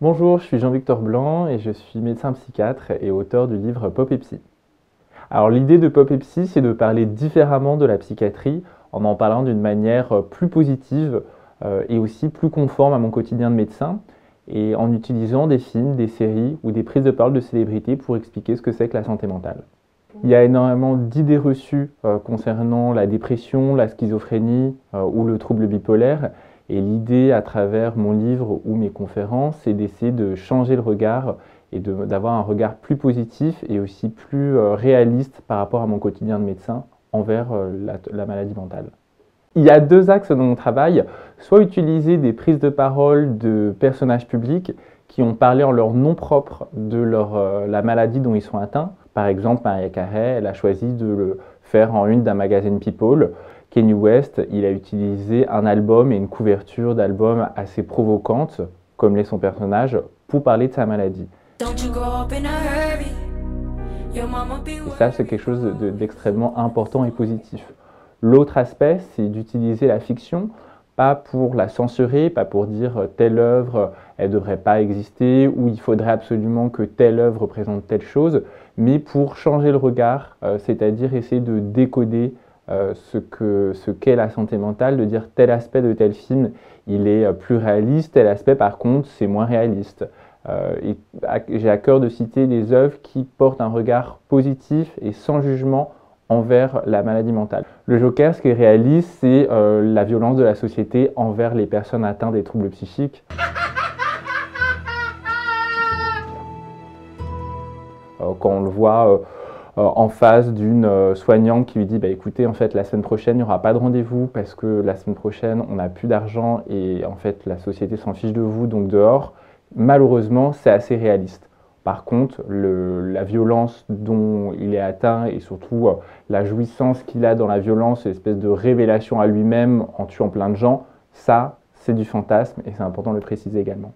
Bonjour, je suis Jean-Victor Blanc et je suis médecin psychiatre et auteur du livre Pop et Psy. Alors l'idée de Pop et Psy, c'est de parler différemment de la psychiatrie en parlant d'une manière plus positive et aussi plus conforme à mon quotidien de médecin et en utilisant des films, des séries ou des prises de parole de célébrités pour expliquer ce que c'est que la santé mentale. Il y a énormément d'idées reçues concernant la dépression, la schizophrénie ou le trouble bipolaire. Et l'idée à travers mon livre ou mes conférences, c'est d'essayer de changer le regard et d'avoir un regard plus positif et aussi plus réaliste par rapport à mon quotidien de médecin envers la maladie mentale. Il y a deux axes dans mon travail, soit utiliser des prises de parole de personnages publics qui ont parlé en leur nom propre de la maladie dont ils sont atteints. Par exemple, Mariah Carey, elle a choisi de le faire en une d'un magazine People. Kanye West, il a utilisé un album et une couverture d'album assez provocante, comme l'est son personnage, pour parler de sa maladie. Et ça, c'est quelque chose d'extrêmement important et positif. L'autre aspect, c'est d'utiliser la fiction, pas pour la censurer, pas pour dire telle œuvre, elle ne devrait pas exister, ou il faudrait absolument que telle œuvre représente telle chose, mais pour changer le regard, c'est-à-dire essayer de décoder ce qu'est la santé mentale, de dire tel aspect de tel film, il est plus réaliste, tel aspect par contre, c'est moins réaliste. J'ai à cœur de citer des œuvres qui portent un regard positif et sans jugement envers la maladie mentale. Le Joker, ce qu'il réalise, c'est la violence de la société envers les personnes atteintes des troubles psychiques. Quand on le voit en face d'une soignante qui lui dit bah, écoutez, en fait, la semaine prochaine, il n'y aura pas de rendez-vous parce que la semaine prochaine, on n'a plus d'argent et en fait, la société s'en fiche de vous, donc dehors. Malheureusement, c'est assez réaliste. Par contre, la violence dont il est atteint et surtout la jouissance qu'il a dans la violence, l'espèce de révélation à lui-même en tuant plein de gens, ça, c'est du fantasme et c'est important de le préciser également.